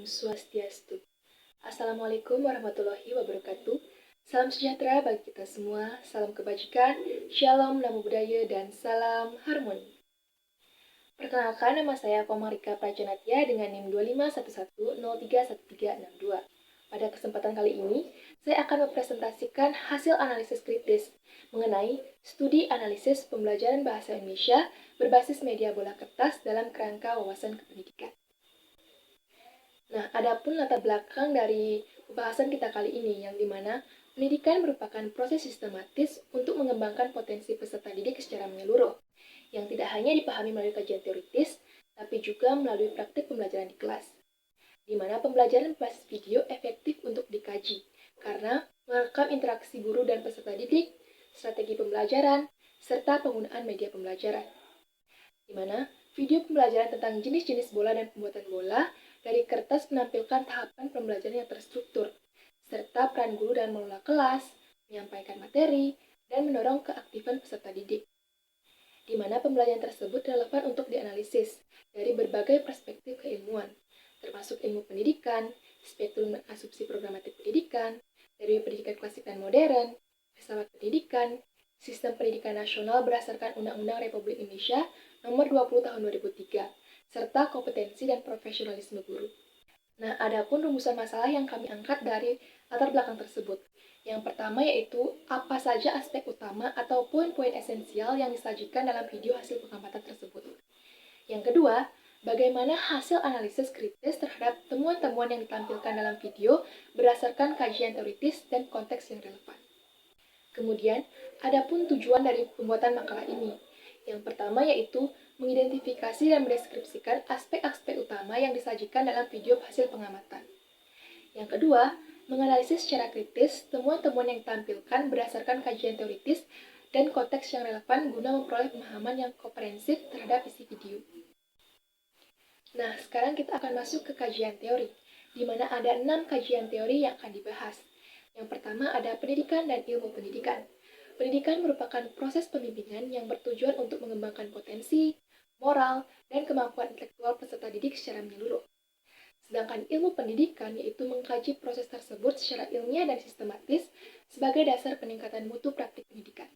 Om Swastiastu. Assalamualaikum warahmatullahi wabarakatuh. Salam sejahtera bagi kita semua, salam kebajikan, shalom, namo buddhaya, dan salam harmoni. Perkenalkan, nama saya Komarika Prajanatya dengan NIM 2511031362. Pada kesempatan kali ini, saya akan mempresentasikan hasil analisis kritis mengenai studi analisis pembelajaran bahasa Indonesia berbasis media bola kertas dalam kerangka wawasan kependidikan. Nah, adapun latar belakang dari pembahasan kita kali ini, yang dimana pendidikan merupakan proses sistematis untuk mengembangkan potensi peserta didik secara menyeluruh, yang tidak hanya dipahami melalui kajian teoritis, tapi juga melalui praktik pembelajaran di kelas, di mana pembelajaran berbasis video efektif untuk dikaji, karena merekam interaksi guru dan peserta didik, strategi pembelajaran, serta penggunaan media pembelajaran, di mana video pembelajaran tentang jenis-jenis bola dan pembuatan bola dari kertas menampilkan tahapan pembelajaran yang terstruktur, serta peran guru dalam mengelola kelas, menyampaikan materi, dan mendorong keaktifan peserta didik, di mana pembelajaran tersebut relevan untuk dianalisis dari berbagai perspektif keilmuan, termasuk ilmu pendidikan, spektrum dan asumsi programatik pendidikan, dari pendidikan klasik dan modern, filsafat pendidikan, sistem pendidikan nasional berdasarkan Undang-Undang Republik Indonesia Nomor 20 Tahun 2003, serta kompetensi dan profesionalisme guru. Nah, adapun rumusan masalah yang kami angkat dari latar belakang tersebut. Yang pertama yaitu apa saja aspek utama atau poin-poin esensial yang disajikan dalam video hasil pengamatan tersebut. Yang kedua, bagaimana hasil analisis kritis terhadap temuan-temuan yang ditampilkan dalam video berdasarkan kajian teoritis dan konteks yang relevan. Kemudian, adapun tujuan dari pembuatan makalah ini. Yang pertama yaitu mengidentifikasi dan mendeskripsikan aspek-aspek utama yang disajikan dalam video hasil pengamatan. Yang kedua, menganalisis secara kritis temuan-temuan yang ditampilkan berdasarkan kajian teoritis dan konteks yang relevan guna memperoleh pemahaman yang komprehensif terhadap isi video. Nah, sekarang kita akan masuk ke kajian teori, di mana ada 6 kajian teori yang akan dibahas. Yang pertama ada pendidikan dan ilmu pendidikan. Pendidikan merupakan proses pembimbingan yang bertujuan untuk mengembangkan potensi, moral, dan kemampuan intelektual peserta didik secara menyeluruh. Sedangkan ilmu pendidikan yaitu mengkaji proses tersebut secara ilmiah dan sistematis sebagai dasar peningkatan mutu praktik pendidikan.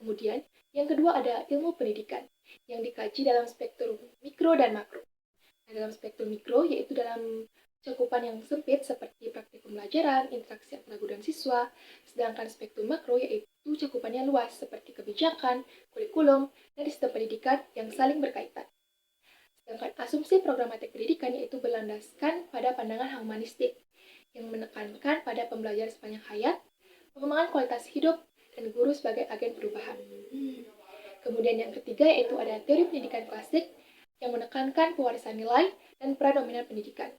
Kemudian, yang kedua ada ilmu pendidikan yang dikaji dalam spektrum mikro dan makro. Nah, dalam spektrum mikro yaitu dalam cakupan yang sempit seperti praktik pembelajaran, interaksi antara guru dan siswa, sedangkan spektrum makro yaitu cakupannya luas seperti kebijakan, kurikulum, dan sistem pendidikan yang saling berkaitan. Sedangkan asumsi programatik pendidikan yaitu berlandaskan pada pandangan humanistik yang menekankan pada pembelajaran sepanjang hayat, pengembangan kualitas hidup, dan guru sebagai agen perubahan. Kemudian yang ketiga yaitu ada teori pendidikan klasik yang menekankan pewarisan nilai dan peran dominan pendidikan.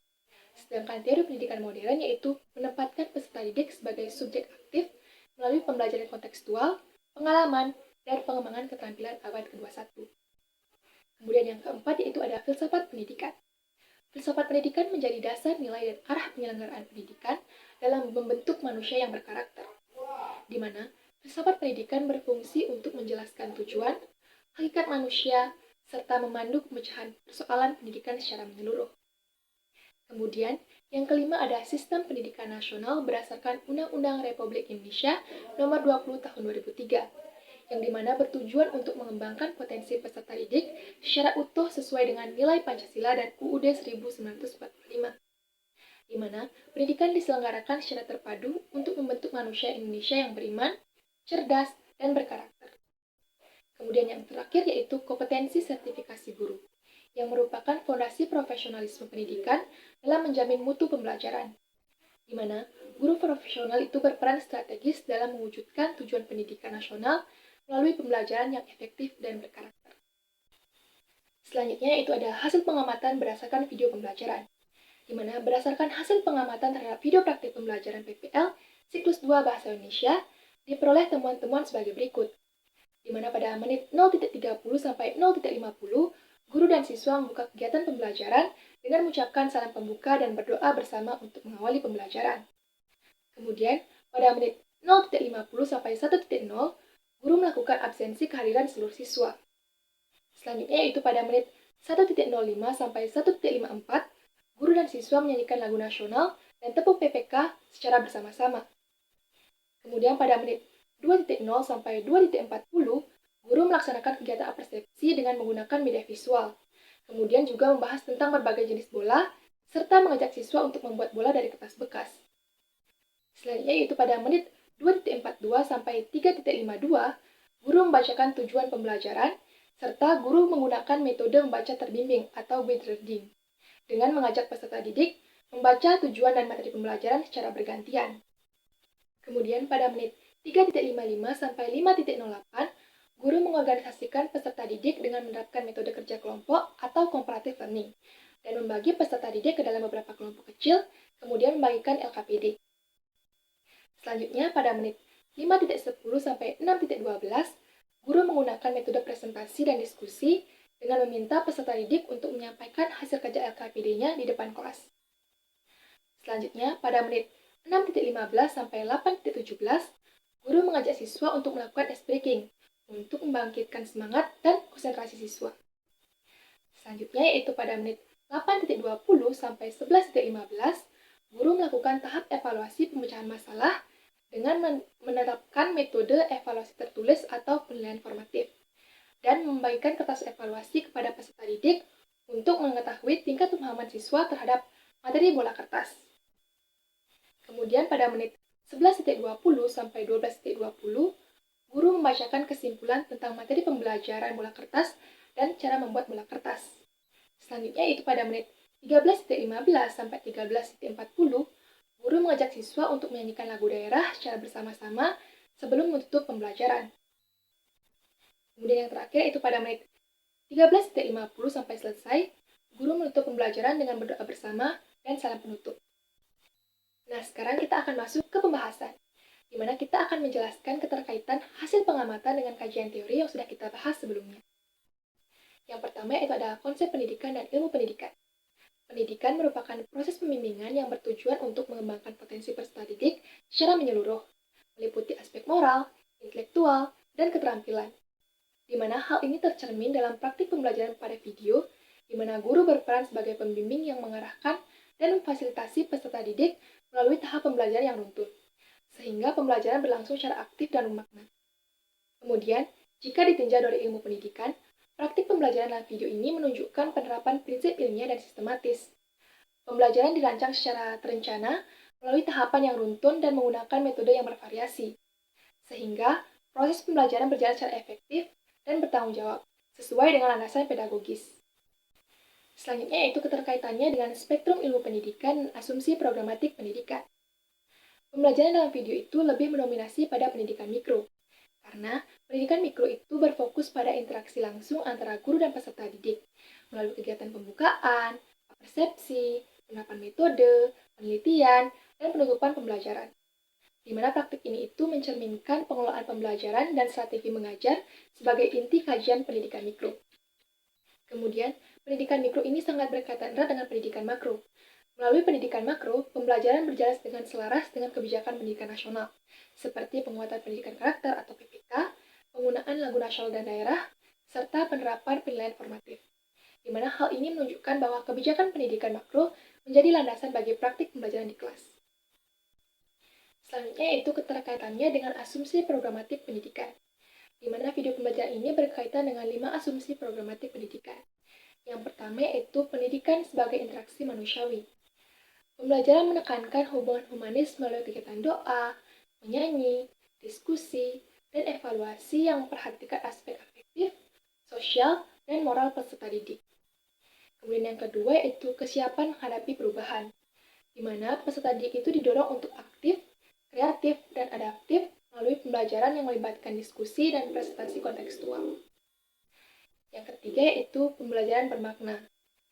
Sedangkan teori pendidikan modern yaitu menempatkan peserta didik sebagai subjek aktif melalui pembelajaran kontekstual, pengalaman, dan pengembangan keterampilan abad ke-21. Kemudian yang keempat yaitu ada filsafat pendidikan. Filsafat pendidikan menjadi dasar nilai dan arah penyelenggaraan pendidikan dalam membentuk manusia yang berkarakter, di mana filsafat pendidikan berfungsi untuk menjelaskan tujuan, hakikat manusia, serta memandu pemecahan persoalan pendidikan secara menyeluruh. Kemudian, yang kelima ada sistem pendidikan nasional berdasarkan Undang-Undang Republik Indonesia Nomor 20 Tahun 2003, yang dimana bertujuan untuk mengembangkan potensi peserta didik secara utuh sesuai dengan nilai Pancasila dan UUD 1945, di mana pendidikan diselenggarakan secara terpadu untuk membentuk manusia Indonesia yang beriman, cerdas, dan berkarakter. Kemudian yang terakhir yaitu kompetensi sertifikasi guru, yang merupakan fondasi profesionalisme pendidikan dalam menjamin mutu pembelajaran, di mana guru profesional itu berperan strategis dalam mewujudkan tujuan pendidikan nasional melalui pembelajaran yang efektif dan berkarakter. Selanjutnya itu ada hasil pengamatan berdasarkan video pembelajaran, di mana berdasarkan hasil pengamatan terhadap video praktik pembelajaran PPL siklus 2 Bahasa Indonesia diperoleh temuan-temuan sebagai berikut, di mana pada menit 0.30 sampai 0.50 guru dan siswa membuka kegiatan pembelajaran dengan mengucapkan salam pembuka dan berdoa bersama untuk mengawali pembelajaran. Kemudian, pada menit 0.50 sampai 1.0, guru melakukan absensi kehadiran seluruh siswa. Selanjutnya yaitu pada menit 1.05 sampai 1.54, guru dan siswa menyanyikan lagu nasional dan tepuk PPK secara bersama-sama. Kemudian pada menit 2.0 sampai 2.40, guru melaksanakan kegiatan persepsi dengan menggunakan media visual. Kemudian juga membahas tentang berbagai jenis bola, serta mengajak siswa untuk membuat bola dari kertas bekas. Selanjutnya yaitu pada menit 2.42 sampai 3.52, guru membacakan tujuan pembelajaran, serta guru menggunakan metode membaca terbimbing atau guided reading, dengan mengajak peserta didik membaca tujuan dan materi pembelajaran secara bergantian. Kemudian pada menit 3.55 sampai 5.08, guru mengorganisasikan peserta didik dengan menerapkan metode kerja kelompok atau comparative learning, dan membagi peserta didik ke dalam beberapa kelompok kecil, kemudian membagikan LKPD. Selanjutnya pada menit 5.10 sampai 6.12, guru menggunakan metode presentasi dan diskusi dengan meminta peserta didik untuk menyampaikan hasil kerja LKPD-nya di depan kelas. Selanjutnya, pada menit 6.15 sampai 8.17, guru mengajak siswa untuk melakukan ice breaking untuk membangkitkan semangat dan konsentrasi siswa. Selanjutnya yaitu pada menit 8.20 sampai 11.15, guru melakukan tahap evaluasi pemecahan masalah dengan menerapkan metode evaluasi tertulis atau penilaian formatif dan membagikan kertas evaluasi kepada peserta didik untuk mengetahui tingkat pemahaman siswa terhadap materi bola kertas. Kemudian pada menit 11.20 sampai 12.20, guru membacakan kesimpulan tentang materi pembelajaran bola kertas dan cara membuat bola kertas. Selanjutnya itu pada menit 13.15 sampai 13.40, guru mengajak siswa untuk menyanyikan lagu daerah secara bersama-sama sebelum menutup pembelajaran. Kemudian yang terakhir itu pada menit 13.50 sampai selesai, guru menutup pembelajaran dengan berdoa bersama dan salam penutup. Nah, sekarang kita akan masuk ke pembahasan, di mana kita akan menjelaskan keterkaitan hasil pengamatan dengan kajian teori yang sudah kita bahas sebelumnya. Yang pertama itu adalah konsep pendidikan dan ilmu pendidikan. Pendidikan merupakan proses pembimbingan yang bertujuan untuk mengembangkan potensi peserta didik secara menyeluruh, meliputi aspek moral, intelektual, dan keterampilan. Di mana hal ini tercermin dalam praktik pembelajaran pada video, di mana guru berperan sebagai pembimbing yang mengarahkan dan memfasilitasi peserta didik melalui tahap pembelajaran yang runtun, sehingga pembelajaran berlangsung secara aktif dan bermakna. Kemudian, jika ditinjau dari ilmu pendidikan, praktik pembelajaran dalam video ini menunjukkan penerapan prinsip ilmiah dan sistematis. Pembelajaran dirancang secara terencana melalui tahapan yang runtun dan menggunakan metode yang bervariasi, sehingga proses pembelajaran berjalan secara efektif dan bertanggung jawab, sesuai dengan landasan pedagogis. Selanjutnya yaitu keterkaitannya dengan spektrum ilmu pendidikan dan asumsi programatik pendidikan. Pembelajaran dalam video itu lebih mendominasi pada pendidikan mikro, karena pendidikan mikro itu berfokus pada interaksi langsung antara guru dan peserta didik, melalui kegiatan pembukaan, persepsi, penerapan metode, penelitian, dan penutupan pembelajaran. Di mana praktik ini itu mencerminkan pengelolaan pembelajaran dan strategi mengajar sebagai inti kajian pendidikan mikro. Kemudian, pendidikan mikro ini sangat berkaitan erat dengan pendidikan makro. Melalui pendidikan makro, pembelajaran berjalan dengan selaras dengan kebijakan pendidikan nasional, seperti penguatan pendidikan karakter atau PPK, penggunaan lagu nasional dan daerah, serta penerapan penilaian formatif. Di mana hal ini menunjukkan bahwa kebijakan pendidikan makro menjadi landasan bagi praktik pembelajaran di kelas. Selanjutnya yaitu keterkaitannya dengan asumsi programatik pendidikan, di mana video pembelajaran ini berkaitan dengan 5 asumsi programatik pendidikan. Yang pertama yaitu pendidikan sebagai interaksi manusiawi. Pembelajaran menekankan hubungan humanis melalui kegiatan doa, menyanyi, diskusi, dan evaluasi yang memperhatikan aspek afektif, sosial, dan moral peserta didik. Kemudian yang kedua yaitu kesiapan menghadapi perubahan, di mana peserta didik itu didorong untuk aktif, kreatif, dan adaptif melalui pembelajaran yang melibatkan diskusi dan presentasi kontekstual. Yang ketiga yaitu pembelajaran bermakna,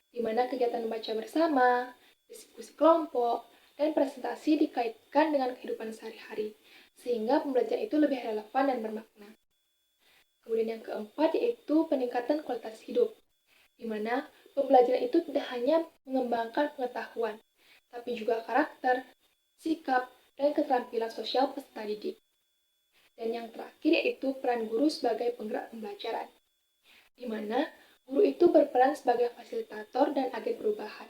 di mana kegiatan membaca bersama, diskusi kelompok, dan presentasi dikaitkan dengan kehidupan sehari-hari, sehingga pembelajaran itu lebih relevan dan bermakna. Kemudian yang keempat yaitu peningkatan kualitas hidup, di mana pembelajaran itu tidak hanya mengembangkan pengetahuan, tapi juga karakter, sikap, dan keterampilan sosial peserta didik. Dan yang terakhir yaitu peran guru sebagai penggerak pembelajaran, di mana guru itu berperan sebagai fasilitator dan agen perubahan,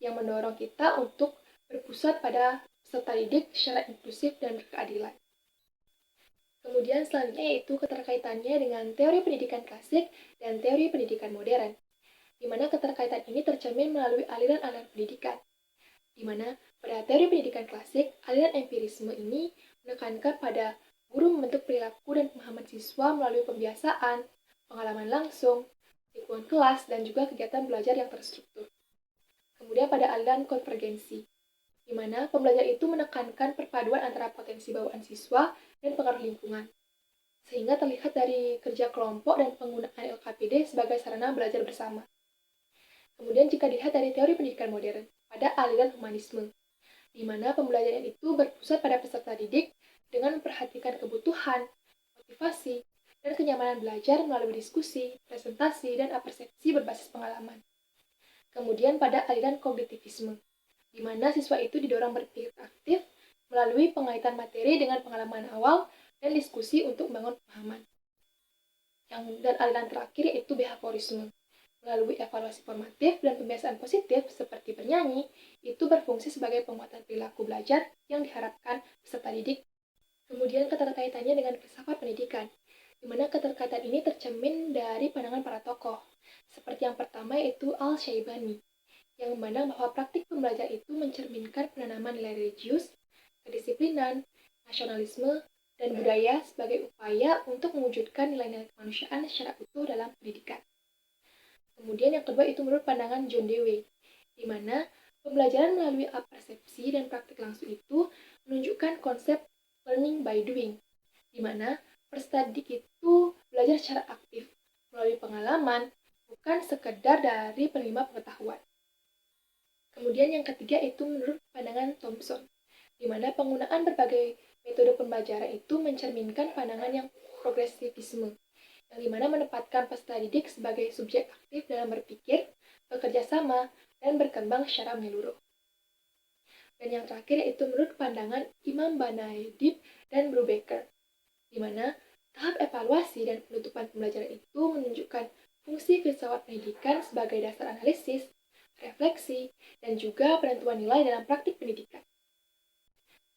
yang mendorong kita untuk berpusat pada peserta didik secara inklusif dan berkeadilan. Kemudian selanjutnya yaitu keterkaitannya dengan teori pendidikan klasik dan teori pendidikan modern, di mana keterkaitan ini tercermin melalui aliran-aliran pendidikan, di mana pada teori pendidikan klasik, aliran empirisme ini menekankan pada guru membentuk perilaku dan pemahaman siswa melalui pembiasaan, pengalaman langsung, lingkungan kelas, dan juga kegiatan belajar yang terstruktur. Kemudian pada aliran konvergensi, di mana pembelajar itu menekankan perpaduan antara potensi bawaan siswa dan pengaruh lingkungan, sehingga terlihat dari kerja kelompok dan penggunaan LKPD sebagai sarana belajar bersama. Kemudian jika dilihat dari teori pendidikan modern, pada aliran humanisme, di mana pembelajaran itu berpusat pada peserta didik dengan memperhatikan kebutuhan, motivasi, dan kenyamanan belajar melalui diskusi, presentasi, dan persepsi berbasis pengalaman. Kemudian pada aliran kognitivisme, di mana siswa itu didorong berpikir aktif melalui pengaitan materi dengan pengalaman awal dan diskusi untuk membangun pemahaman. Dan aliran terakhir yaitu behaviorisme, melalui evaluasi formatif dan pembiasaan positif seperti bernyanyi, itu berfungsi sebagai penguatan perilaku belajar yang diharapkan peserta didik. Kemudian keterkaitannya dengan filsafat pendidikan, di mana keterkaitan ini tercermin dari pandangan para tokoh. Seperti yang pertama yaitu Al-Syaibani, yang memandang bahwa praktik pembelajaran itu mencerminkan penanaman nilai religius, kedisiplinan, nasionalisme, dan budaya sebagai upaya untuk mewujudkan nilai-nilai kemanusiaan secara utuh dalam pendidikan. Kemudian yang kedua itu menurut pandangan John Dewey, di mana pembelajaran melalui persepsi dan praktik langsung itu menunjukkan konsep learning by doing, di mana peserta didik itu belajar secara aktif melalui pengalaman, bukan sekedar dari penerima pengetahuan. Kemudian yang ketiga itu menurut pandangan Thompson, di mana penggunaan berbagai metode pembelajaran itu mencerminkan pandangan yang progresivisme, yang dimana menempatkan peserta didik sebagai subjek aktif dalam berpikir, bekerja sama, dan berkembang secara menyeluruh. Dan yang terakhir yaitu menurut pandangan Imam Banaedib dan Brubaker, di mana tahap evaluasi dan penutupan pembelajaran itu menunjukkan fungsi filsafat pendidikan sebagai dasar analisis, refleksi, dan juga penentuan nilai dalam praktik pendidikan.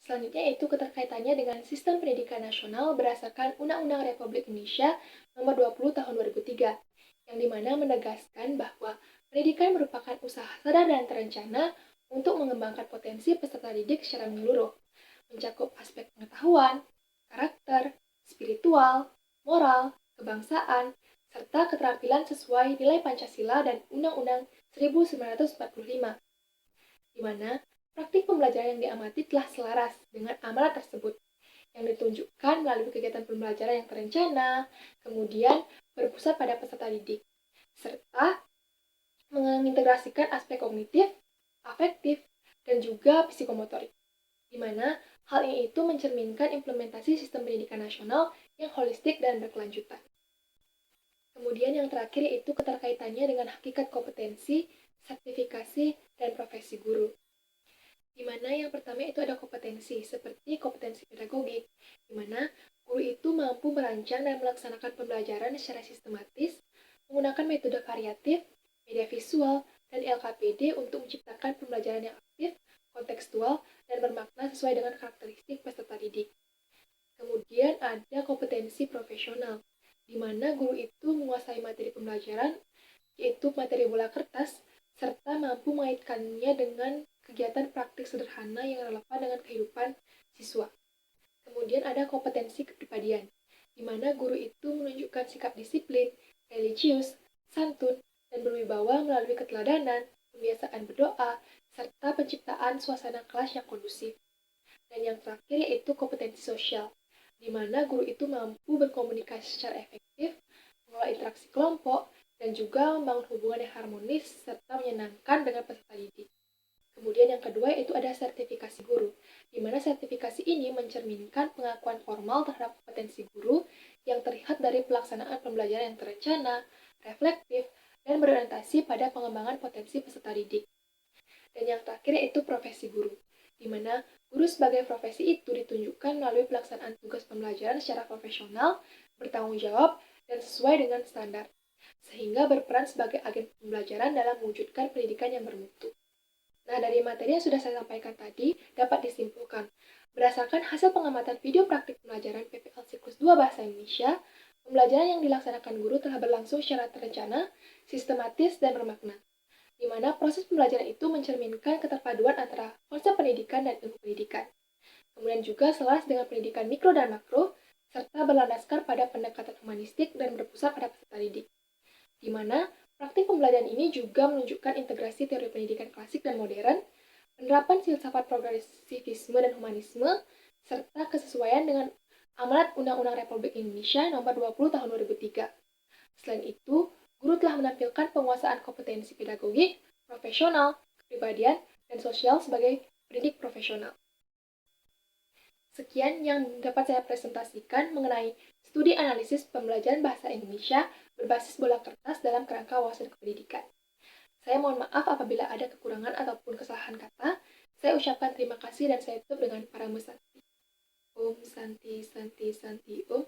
Selanjutnya yaitu keterkaitannya dengan sistem pendidikan nasional berdasarkan Undang-Undang Republik Indonesia Nomor 20 Tahun 2003, yang dimana menegaskan bahwa pendidikan merupakan usaha sadar dan terencana untuk mengembangkan potensi peserta didik secara menyeluruh, mencakup aspek pengetahuan, karakter, spiritual, moral, kebangsaan, serta keterampilan sesuai nilai Pancasila dan Undang-Undang 1945, di mana praktik pembelajaran yang diamati telah selaras dengan amanat tersebut, yang ditunjukkan melalui kegiatan pembelajaran yang terencana, kemudian berpusat pada peserta didik, serta mengintegrasikan aspek kognitif, afektif, dan juga psikomotorik, di mana hal ini itu mencerminkan implementasi sistem pendidikan nasional yang holistik dan berkelanjutan. Kemudian yang terakhir yaitu keterkaitannya dengan hakikat kompetensi, sertifikasi, dan profesi guru. Di mana yang pertama itu ada kompetensi, seperti kompetensi pedagogik, di mana guru itu mampu merancang dan melaksanakan pembelajaran secara sistematis, menggunakan metode variatif, media visual, dan LKPD untuk menciptakan pembelajaran yang aktif, kontekstual, dan bermakna sesuai dengan karakteristik peserta didik. Kemudian ada kompetensi profesional, di mana guru itu menguasai materi pembelajaran, yaitu materi bola kertas, serta mampu mengaitkannya dengan kegiatan praktik sederhana yang relevan dengan kehidupan siswa. Kemudian ada kompetensi kepribadian, di mana guru itu menunjukkan sikap disiplin, religius, santun, dan berwibawa melalui keteladanan, kebiasaan berdoa, serta penciptaan suasana kelas yang kondusif. Dan yang terakhir yaitu kompetensi sosial, di mana guru itu mampu berkomunikasi secara efektif, mengelola interaksi kelompok, dan juga membangun hubungan yang harmonis serta menyenangkan dengan peserta didik. Kemudian yang kedua yaitu ada sertifikasi guru, di mana sertifikasi ini mencerminkan pengakuan formal terhadap kompetensi guru yang terlihat dari pelaksanaan pembelajaran yang terencana, reflektif, dan berorientasi pada pengembangan potensi peserta didik. Dan yang terakhir yaitu profesi guru, di mana guru sebagai profesi itu ditunjukkan melalui pelaksanaan tugas pembelajaran secara profesional, bertanggung jawab, dan sesuai dengan standar, sehingga berperan sebagai agen pembelajaran dalam mewujudkan pendidikan yang bermutu. Nah, dari materi yang sudah saya sampaikan tadi, dapat disimpulkan. Berdasarkan hasil pengamatan video praktik pembelajaran PPL Siklus 2 Bahasa Indonesia, pembelajaran yang dilaksanakan guru telah berlangsung secara terencana, sistematis, dan bermakna, di mana proses pembelajaran itu mencerminkan keterpaduan antara konsep pendidikan dan ilmu pendidikan. Kemudian juga selaras dengan pendidikan mikro dan makro, serta berlandaskan pada pendekatan humanistik dan berpusat pada peserta didik. Di mana praktik pembelajaran ini juga menunjukkan integrasi teori pendidikan klasik dan modern, penerapan filsafat progresivisme dan humanisme, serta kesesuaian dengan amanat Undang-Undang Republik Indonesia Nomor 20 Tahun 2003. Selain itu, guru telah menampilkan penguasaan kompetensi pedagogik, profesional, kepribadian, dan sosial sebagai pendidik profesional. Sekian yang dapat saya presentasikan mengenai studi analisis pembelajaran bahasa Indonesia berbasis bola kertas dalam kerangka wawasan kependidikan. Saya mohon maaf apabila ada kekurangan ataupun kesalahan kata. Saya ucapkan terima kasih dan saya tutup dengan para Santi. Om Santi Santi Santi Om.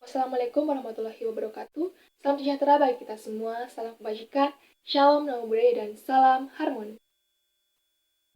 Wassalamualaikum warahmatullahi wabarakatuh. Salam sejahtera bagi kita semua, salam kebajikan, shalom, namo buddhaya, dan salam harmoni.